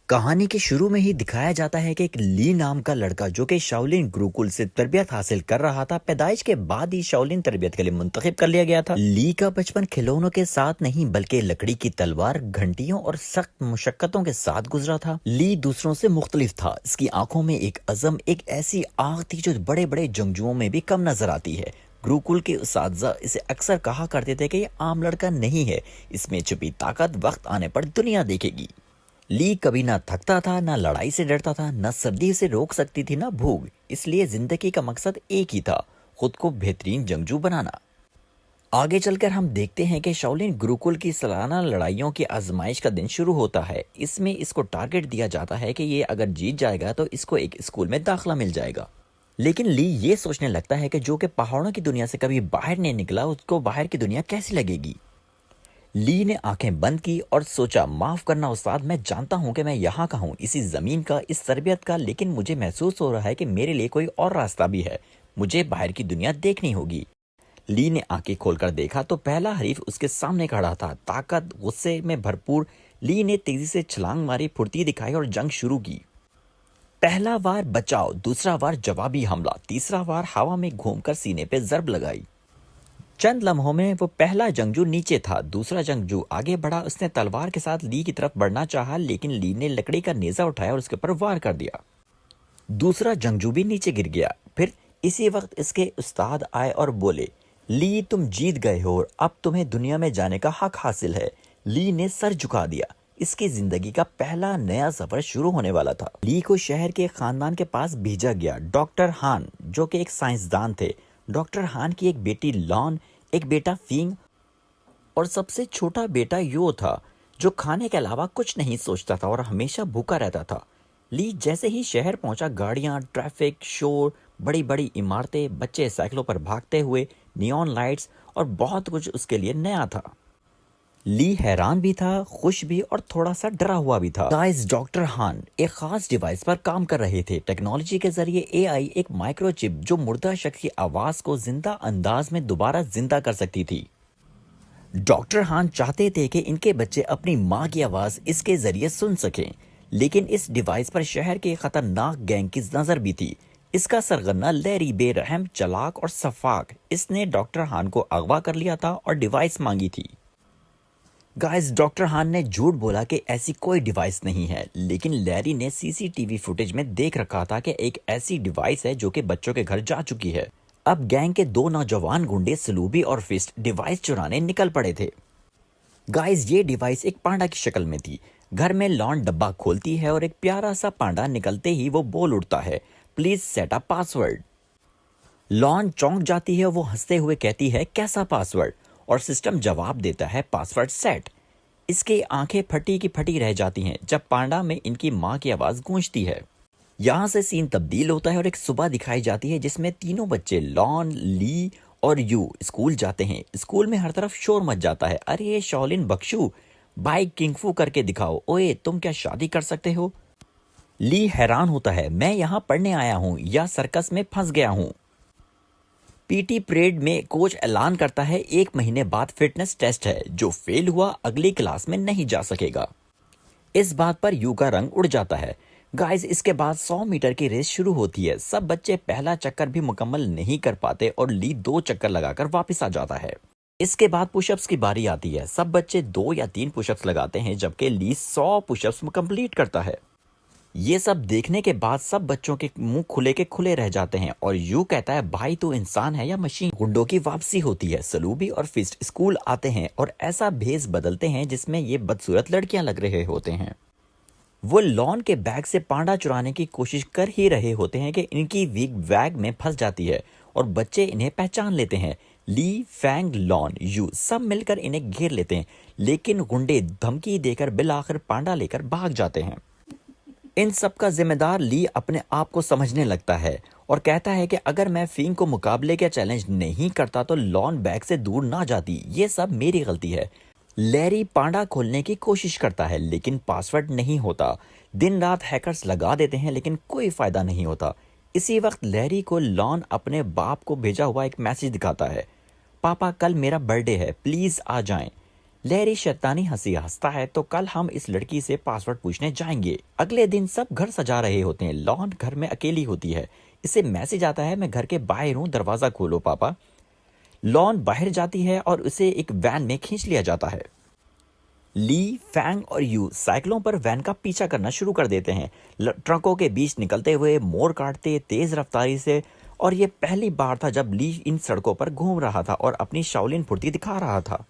कहानी के शुरू में ही दिखाया जाता है कि एक ली नाम का लड़का जो कि शाओलिन गुरुकुल से तरबियत हासिल कर रहा था, पैदाइश के बाद ही शाओलिन तरबियत के लिए मुंतखब कर लिया गया था। ली का बचपन खिलौनों के साथ नहीं बल्कि लकड़ी की तलवार, घंटियों और सख्त मुशक्कतों के साथ गुजरा था। ली दूसरों से मुख्तलिफ था। इसकी आंखों में एक अज़म, एक ऐसी आग थी जो बड़े बड़े जंगजुओं में भी कम नजर आती है। गुरुकुल के उस्ताद इसे अक्सर कहा करते थे कि ये आम लड़का नहीं है, इसमें छुपी ताकत वक्त आने पर दुनिया देखेगी। ली कभी ना थकता था, ना लड़ाई से डरता था, ना सर्दी से रोक सकती थी, ना भूख। इसलिए जिंदगी का मकसद एक ही था, खुद को बेहतरीन जंगजू बनाना। आगे चलकर हम देखते हैं कि शाओलिन गुरुकुल की सालाना लड़ाइयों की आजमाइश का दिन शुरू होता है। इसमें इसको टारगेट दिया जाता है कि ये अगर जीत जाएगा तो इसको एक स्कूल में दाखिला मिल जाएगा। लेकिन ली ये सोचने लगता है कि जो कि पहाड़ों की दुनिया से कभी बाहर नहीं निकला, उसको बाहर की दुनिया कैसी लगेगी। ली ने आंखें बंद की और सोचा, माफ करना उस्ताद, मैं जानता हूं कि मैं यहाँ का हूँ, इसी जमीन का, इस तरबियत का, लेकिन मुझे महसूस हो रहा है कि मेरे लिए कोई और रास्ता भी है। मुझे बाहर की दुनिया देखनी होगी। ली ने आंखें खोलकर देखा तो पहला हरीफ उसके सामने खड़ा था, ताकत, गुस्से में भरपूर। ली ने तेजी से छलांग मारी, फुर्ती दिखाई और जंग शुरू की। पहला वार बचाव, दूसरा वार जवाबी हमला, तीसरा वार हवा में घूमकर सीने पे जर्ब लगाई। चंद लम्हों में वो पहला जंगजू नीचे था, दूसरा जंगजू आगे बढ़ा। उसने तलवार के साथ ली की तरफ बढ़ना चाहा, लेकिन ली ने लकड़ी का नेजा उठाया और उसके ऊपर वार कर दिया। दूसरा जंगजू भी नीचे गिर गया। फिर इसी वक्त इसके उस्ताद आए और बोले, ली तुम जीत गए हो और अब तुम्हें दुनिया में जाने का हक हासिल है। ली ने सर झुका दिया। इसकी जिंदगी का पहला नया सफर शुरू होने वाला था। ली को शहर के खानदान के पास भेजा गया। डॉक्टर हान, जो कि एक साइंसदान थे। डॉक्टर हान की एक बेटी लॉन, एक बेटा फिंग और सबसे छोटा बेटा यो था, जो खाने के अलावा कुछ नहीं सोचता था और हमेशा भूखा रहता था। ली जैसे ही शहर पहुंचा, गाड़ियां, ट्रैफिक, शोर, बड़ी बड़ी इमारतें, बच्चे साइकिलों पर भागते हुए, नियॉन लाइट्स और बहुत कुछ उसके लिए नया था। ली हैरान भी था, खुश भी और थोड़ा सा डरा हुआ भी था। गाइस, डॉक्टर हान एक खास डिवाइस पर काम कर रहे थे। टेक्नोलॉजी के जरिए एआई, एक माइक्रोचिप जो मुर्दा शख्स की आवाज को जिंदा अंदाज में दोबारा जिंदा कर सकती थी। डॉक्टर हान चाहते थे कि इनके बच्चे अपनी माँ की आवाज इसके जरिए सुन सकें, लेकिन इस डिवाइस पर शहर के खतरनाक गैंग की नजर भी थी। इसका सरगना लैरी बेरहम, चालाक और सफाक, इसने डॉक्टर हान को अगवा कर लिया था और डिवाइस मांगी थी। गाइस, डॉक्टर हान ने झूठ बोला कि ऐसी कोई डिवाइस नहीं है, लेकिन लैरी ने सीसीटीवी फुटेज में देख रखा था कि एक ऐसी डिवाइस है जो कि बच्चों के घर जा चुकी है। अब गैंग के दो नौजवान गुंडे सलूबी और फिस्ट डिवाइस चुराने निकल पड़े थे। गाइस, ये डिवाइस एक पांडा की शक्ल में थी। घर में लॉन डब्बा खोलती है और एक प्यारा सा पांडा निकलते ही वो बोल उठता है, please set a password. Lawn चौंक जाती है, वो हंसते हुए कहती है, कैसा पासवर्ड? और सिस्टम जवाब देता है, पासवर्ड सेट। इसकी आंखें फटी की फटी रह जाती हैं जब पांडा में इनकी माँ की आवाज गूंजती है। यहाँ से सीन तब्दील होता है और एक सुबह दिखाई जाती है जिसमें तीनों बच्चे लॉन, ली और यू स्कूल जाते हैं। स्कूल में हर तरफ शोर मच जाता है, अरे ये शाओलिन बख्शू, बाइक किंगफू करके दिखाओ, ओए तुम क्या शादी कर सकते हो? ली हैरान होता है, मैं यहाँ पढ़ने आया हूँ या सर्कस में फंस गया हूँ? पीटी परेड में कोच ऐलान करता है, 1 महीने बाद फिटनेस टेस्ट है, जो फेल हुआ अगली क्लास में नहीं जा सकेगा। इस बात पर यू का रंग उड़ जाता है। गाइस, इसके बाद 100 मीटर की रेस शुरू होती है। सब बच्चे पहला चक्कर भी मुकम्मल नहीं कर पाते और ली 2 चक्कर लगाकर वापस आ जाता है। इसके बाद पुशअप्स की बारी आती है। सब बच्चे 2 या 3 पुशअप्स लगाते हैं, जबकि ली 100 पुशअप्स कंप्लीट करता है। ये सब देखने के बाद सब बच्चों के मुंह खुले के खुले रह जाते हैं और यू कहता है, भाई तू इंसान है या मशीन? गुंडों की वापसी होती है। सलूबी और फिस्ट स्कूल आते हैं और ऐसा भेस बदलते हैं जिसमें ये बदसूरत लड़कियां लग रहे होते हैं। वो लॉन के बैग से पांडा चुराने की कोशिश कर ही रहे होते हैं कि इनकी विग बैग में फंस जाती है और बच्चे इन्हें पहचान लेते हैं। ली, फैंग, लॉन, यू सब मिलकर इन्हें घेर लेते हैं, लेकिन गुंडे धमकी देकर बिल आखिर पांडा लेकर भाग जाते हैं। इन सब का जिम्मेदार ली अपने आप को समझने लगता है और कहता है कि अगर मैं फिंग को मुकाबले का चैलेंज नहीं करता तो लॉन बैग से दूर ना जाती। ये सब मेरी गलती है। लैरी पांडा खोलने की कोशिश करता है, लेकिन पासवर्ड नहीं होता। दिन रात हैकर्स लगा देते हैं, लेकिन कोई फायदा नहीं होता। इसी वक्त लैरी को लॉन अपने बाप को भेजा हुआ एक मैसेज दिखाता है, पापा कल मेरा बर्थडे है, प्लीज आ जाएं। लैरी शैतानी हंसी हंसता है तो कल हम इस लड़की से पासवर्ड पूछने जाएंगे। अगले दिन सब घर सजा रहे होते हैं। लॉन घर में अकेली होती है। इसे मैसेज आता है, मैं घर के बाहर हूँ, दरवाजा खोलो पापा। लॉन बाहर जाती है और उसे एक वैन में खींच लिया जाता है। ली, फैंग और यू साइकिलों पर वैन का पीछा करना शुरू कर देते हैं, ट्रकों के बीच निकलते हुए, मोड़ काटते तेज रफ्तारी से। और ये पहली बार था जब ली इन सड़कों पर घूम रहा था और अपनी शाओलिन फुर्ती दिखा रहा था।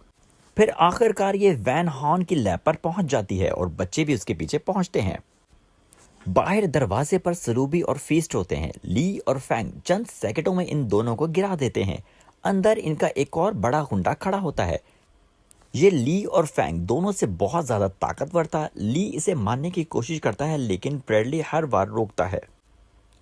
फिर आखिरकार ये वैन हॉर्न की लैब पर पहुंच जाती है और बच्चे भी उसके पीछे पहुंचते हैं। बाहर दरवाजे पर सलूबी और फीस्ट होते हैं। ली और फैंग चंद सेकंडों में इन दोनों को गिरा देते हैं। अंदर इनका एक और बड़ा गुंडा खड़ा होता है। ये ली और फैंग दोनों से बहुत ज्यादा ताकतवर था। ली इसे मारने की कोशिश करता है लेकिन ब्रैडली हर बार रोकता है।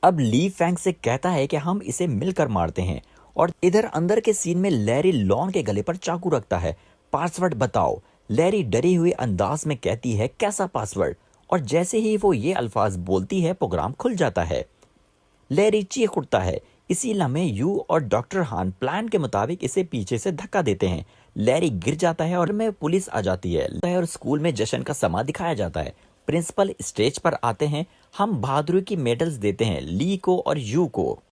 अब ली फैंग से कहता है कि हम इसे मिलकर मारते हैं। और इधर अंदर के सीन में लैरी लॉन के गले पर चाकू रखता है। पासवर्ड बताओ। लैरी डरी हुई अंदाज में कहती है, कैसा पासवर्ड? और जैसे ही वो ये अल्फाज बोलती है प्रोग्राम खुल जाता है। लैरी चीख उठता है। इसी लम्हे यू और डॉक्टर हान प्लान के मुताबिक इसे पीछे से धक्का देते हैं। लैरी गिर जाता है और में पुलिस आ जाती है और स्कूल में जश्न का समा दिखाया जाता है। प्रिंसिपल स्टेज पर आते हैं। हम बहादुरी की मेडल्स देते हैं ली को और यू को।